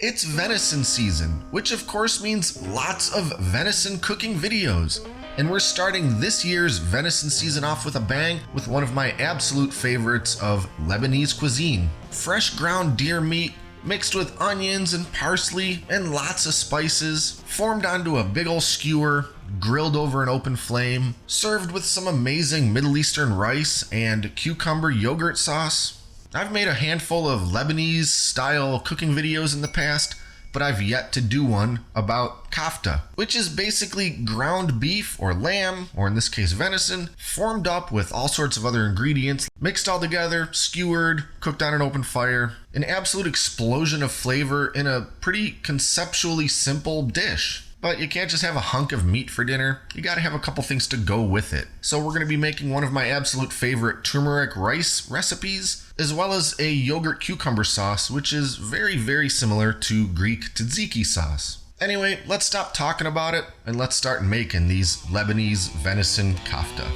It's venison season, which of course means lots of venison cooking videos. And we're starting this year's venison season off with a bang with one of my absolute favorites of Lebanese cuisine. Fresh ground deer meat mixed with onions and parsley and lots of spices, formed onto a big ol' skewer, grilled over an open flame, served with some amazing Middle Eastern rice and cucumber yogurt sauce. I've made a handful of Lebanese style cooking videos in the past, but I've yet to do one about kafta, which is basically ground beef or lamb, or in this case venison, formed up with all sorts of other ingredients, mixed all together, skewered, cooked on an open fire. An absolute explosion of flavor in a pretty conceptually simple dish. But you can't just have a hunk of meat for dinner. You gotta have a couple things to go with it. So we're gonna be making one of my absolute favorite turmeric rice recipes, as well as a yogurt cucumber sauce, which is very, very similar to Greek tzatziki sauce. Anyway, let's stop talking about it and let's start making these Lebanese venison kafta.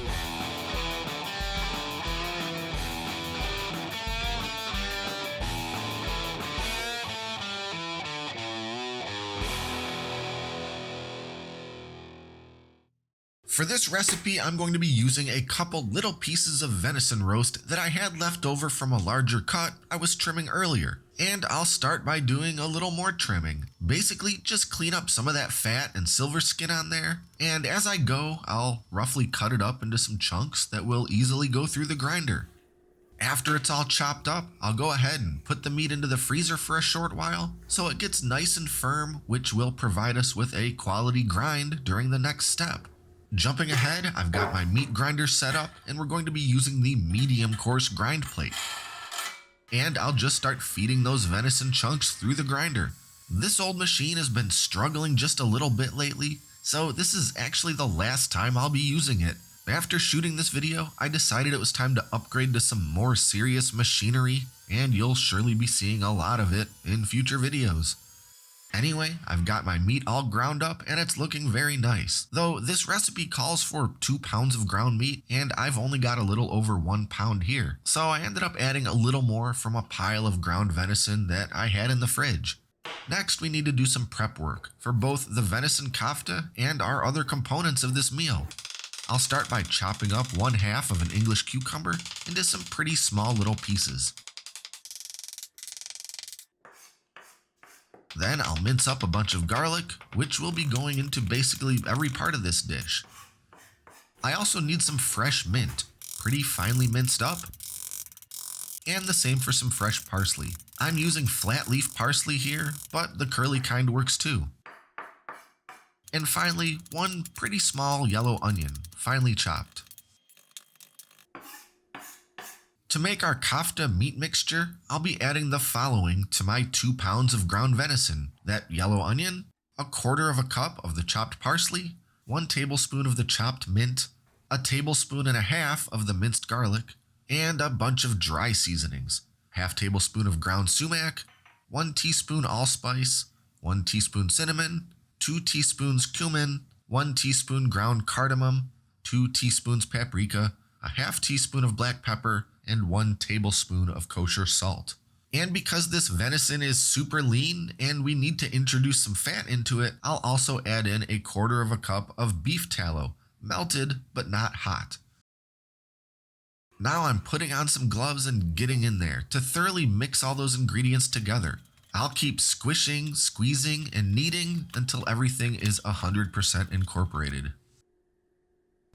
For this recipe, I'm going to be using a couple little pieces of venison roast that I had left over from a larger cut I was trimming earlier. And I'll start by doing a little more trimming. Basically, just clean up some of that fat and silver skin on there. And as I go, I'll roughly cut it up into some chunks that will easily go through the grinder. After it's all chopped up, I'll go ahead and put the meat into the freezer for a short while so it gets nice and firm, which will provide us with a quality grind during the next step. Jumping ahead, I've got my meat grinder set up and we're going to be using the medium coarse grind plate. And I'll just start feeding those venison chunks through the grinder. This old machine has been struggling just a little bit lately, so this is actually the last time I'll be using it. After shooting this video, I decided it was time to upgrade to some more serious machinery, and you'll surely be seeing a lot of it in future videos. Anyway, I've got my meat all ground up and it's looking very nice. Though this recipe calls for 2 pounds of ground meat and I've only got a little over 1 pound here. So I ended up adding a little more from a pile of ground venison that I had in the fridge. Next, we need to do some prep work for both the venison kafta and our other components of this meal. I'll start by chopping up 1/2 of an English cucumber into some pretty small little pieces. Then I'll mince up a bunch of garlic, which will be going into basically every part of this dish. I also need some fresh mint, pretty finely minced up. And the same for some fresh parsley. I'm using flat leaf parsley here, but the curly kind works too. And finally, one pretty small yellow onion, finely chopped. To make our kafta meat mixture, I'll be adding the following to my 2 pounds of ground venison: that yellow onion, 1/4 cup of the chopped parsley, 1 tablespoon of the chopped mint, 1.5 tablespoons of the minced garlic, and a bunch of dry seasonings: 1/2 tablespoon of ground sumac, 1 teaspoon allspice, 1 teaspoon cinnamon, 2 teaspoons cumin, 1 teaspoon ground cardamom, 2 teaspoons paprika, 1/2 teaspoon of black pepper, and 1 tablespoon of kosher salt. And because this venison is super lean and we need to introduce some fat into it, I'll also add in 1/4 cup of beef tallow, melted but not hot. Now I'm putting on some gloves and getting in there to thoroughly mix all those ingredients together. I'll keep squishing, squeezing, and kneading until everything is 100% incorporated.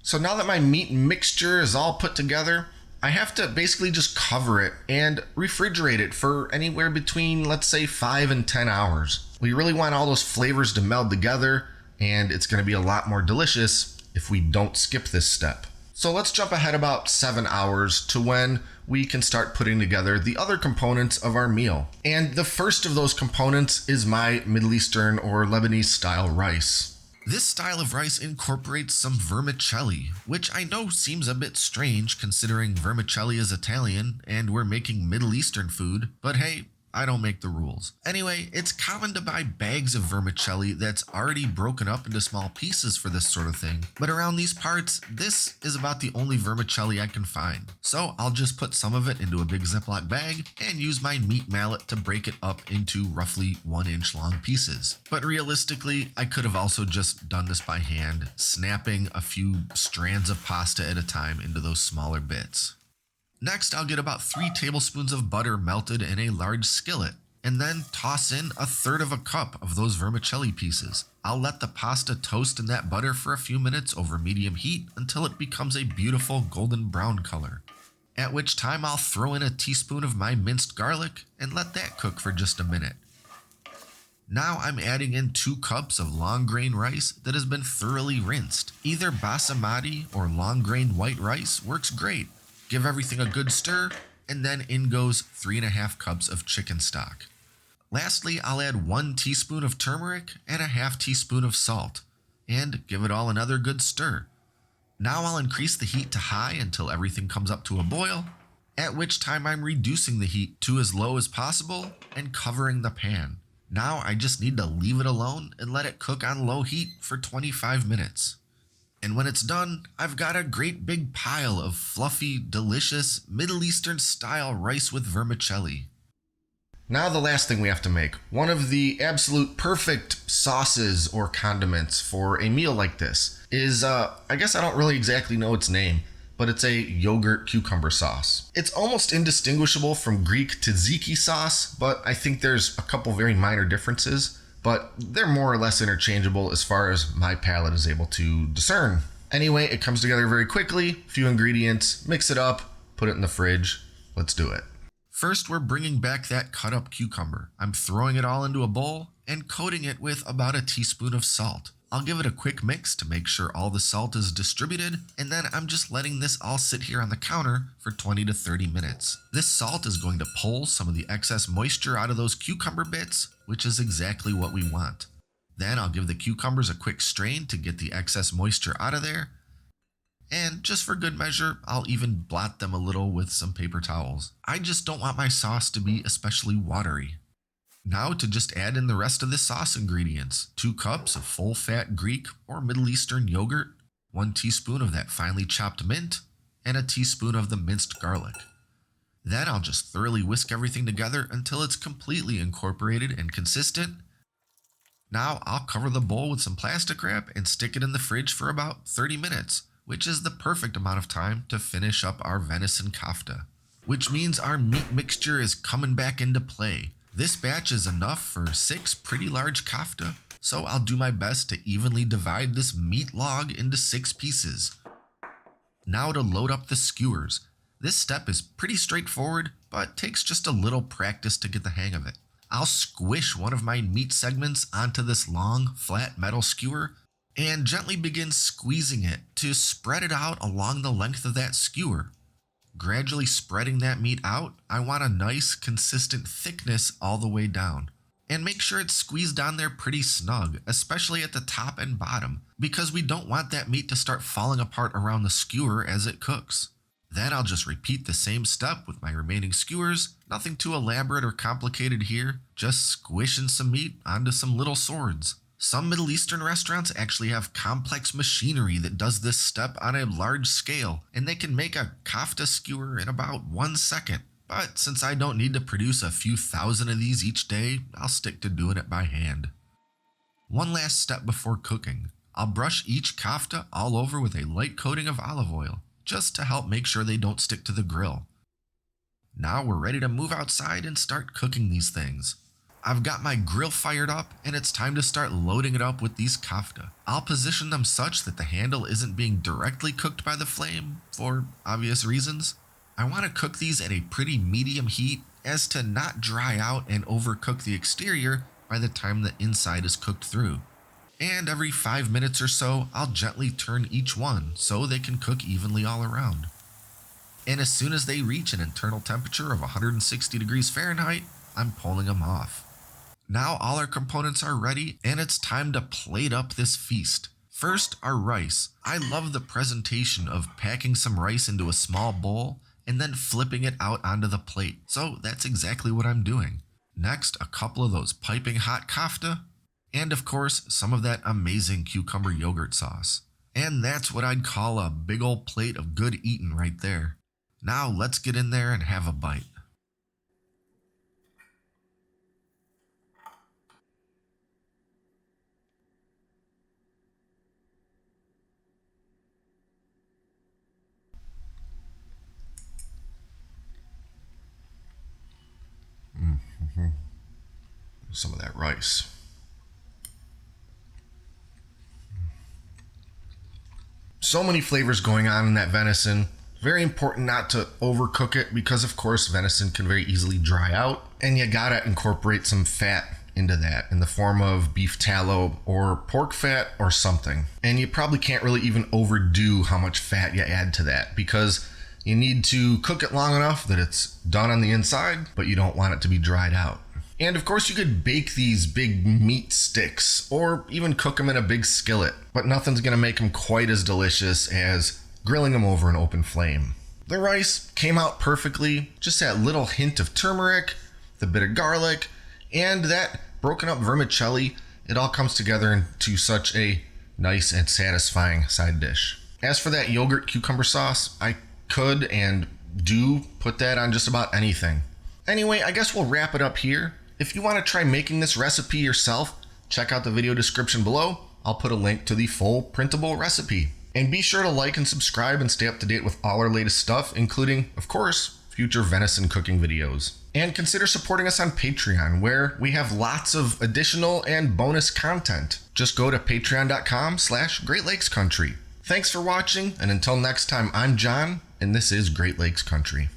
So now that my meat mixture is all put together, I have to basically just cover it and refrigerate it for anywhere between, let's say, 5 and 10 hours. We really want all those flavors to meld together, and it's going to be a lot more delicious if we don't skip this step. So let's jump ahead about 7 hours to when we can start putting together the other components of our meal. And the first of those components is my Middle Eastern or Lebanese style rice. This style of rice incorporates some vermicelli, which I know seems a bit strange considering vermicelli is Italian and we're making Middle Eastern food, but hey, I don't make the rules. Anyway, it's common to buy bags of vermicelli that's already broken up into small pieces for this sort of thing, but around these parts, this is about the only vermicelli I can find. So I'll just put some of it into a big Ziploc bag and use my meat mallet to break it up into roughly 1-inch long pieces. But realistically, I could have also just done this by hand, snapping a few strands of pasta at a time into those smaller bits. Next, I'll get about 3 tablespoons of butter melted in a large skillet, and then toss in 1/3 cup of those vermicelli pieces. I'll let the pasta toast in that butter for a few minutes over medium heat until it becomes a beautiful golden brown color, at which time I'll throw in a teaspoon of my minced garlic and let that cook for just a minute. Now I'm adding in 2 cups of long grain rice that has been thoroughly rinsed. Either basmati or long grain white rice works great. Give everything a good stir, and then in goes 3.5 cups of chicken stock. Lastly, I'll add 1 teaspoon of turmeric and a 1/2 teaspoon of salt, and give it all another good stir. Now I'll increase the heat to high until everything comes up to a boil, at which time I'm reducing the heat to as low as possible and covering the pan. Now I just need to leave it alone and let it cook on low heat for 25 minutes. And when it's done, I've got a great big pile of fluffy, delicious, Middle Eastern style rice with vermicelli. Now the last thing we have to make, one of the absolute perfect sauces or condiments for a meal like this is, I guess I don't really exactly know its name, but it's a yogurt cucumber sauce. It's almost indistinguishable from Greek tzatziki sauce, but I think there's a couple very minor differences. But they're more or less interchangeable as far as my palate is able to discern. Anyway, it comes together very quickly, few ingredients, mix it up, put it in the fridge. Let's do it. First, we're bringing back that cut up cucumber. I'm throwing it all into a bowl and coating it with about a teaspoon of salt. I'll give it a quick mix to make sure all the salt is distributed, and then I'm just letting this all sit here on the counter for 20 to 30 minutes. This salt is going to pull some of the excess moisture out of those cucumber bits, which is exactly what we want. Then I'll give the cucumbers a quick strain to get the excess moisture out of there, and just for good measure, I'll even blot them a little with some paper towels. I just don't want my sauce to be especially watery. Now to just add in the rest of the sauce ingredients. 2 cups of full-fat Greek or Middle Eastern yogurt, 1 teaspoon of that finely chopped mint, and a teaspoon of the minced garlic. Then I'll just thoroughly whisk everything together until it's completely incorporated and consistent. Now I'll cover the bowl with some plastic wrap and stick it in the fridge for about 30 minutes, which is the perfect amount of time to finish up our venison kafta. Which means our meat mixture is coming back into play. This batch is enough for 6 pretty large kafta, so I'll do my best to evenly divide this meat log into 6 pieces. Now to load up the skewers. This step is pretty straightforward, but takes just a little practice to get the hang of it. I'll squish one of my meat segments onto this long, flat metal skewer and gently begin squeezing it to spread it out along the length of that skewer. Gradually spreading that meat out, I want a nice, consistent thickness all the way down. And make sure it's squeezed on there pretty snug, especially at the top and bottom, because we don't want that meat to start falling apart around the skewer as it cooks. Then I'll just repeat the same step with my remaining skewers, nothing too elaborate or complicated here, just squishing some meat onto some little swords. Some Middle Eastern restaurants actually have complex machinery that does this step on a large scale, and they can make a kafta skewer in about 1 second. But since I don't need to produce a few thousand of these each day, I'll stick to doing it by hand. One last step before cooking. I'll brush each kafta all over with a light coating of olive oil, just to help make sure they don't stick to the grill. Now we're ready to move outside and start cooking these things. I've got my grill fired up, and it's time to start loading it up with these kafta. I'll position them such that the handle isn't being directly cooked by the flame, for obvious reasons. I want to cook these at a pretty medium heat as to not dry out and overcook the exterior by the time the inside is cooked through. And every 5 minutes or so, I'll gently turn each one so they can cook evenly all around. And as soon as they reach an internal temperature of 160 degrees Fahrenheit, I'm pulling them off. Now all our components are ready, and it's time to plate up this feast. First, our rice. I love the presentation of packing some rice into a small bowl and then flipping it out onto the plate, so that's exactly what I'm doing. Next, a couple of those piping hot kafta, and of course, some of that amazing cucumber yogurt sauce. And that's what I'd call a big old plate of good eatin' right there. Now let's get in there and have a bite. Some of that rice. So many flavors going on in that venison. Very important not to overcook it because, of course, venison can very easily dry out. And you gotta incorporate some fat into that in the form of beef tallow or pork fat or something. And you probably can't really even overdo how much fat you add to that because you need to cook it long enough that it's done on the inside, but you don't want it to be dried out. And of course you could bake these big meat sticks or even cook them in a big skillet, but nothing's gonna make them quite as delicious as grilling them over an open flame. The rice came out perfectly, just that little hint of turmeric, the bit of garlic, and that broken up vermicelli. It all comes together into such a nice and satisfying side dish. As for that yogurt cucumber sauce, I could and do put that on just about anything. Anyway, I guess we'll wrap it up here. If you want to try making this recipe yourself, check out the video description below. I'll put a link to the full printable recipe. And be sure to like and subscribe and stay up to date with all our latest stuff, including, of course, future venison cooking videos. And consider supporting us on Patreon, where we have lots of additional and bonus content. Just go to patreon.com/Great Lakes Country. Thanks for watching, and until next time, I'm John, and this is Great Lakes Country.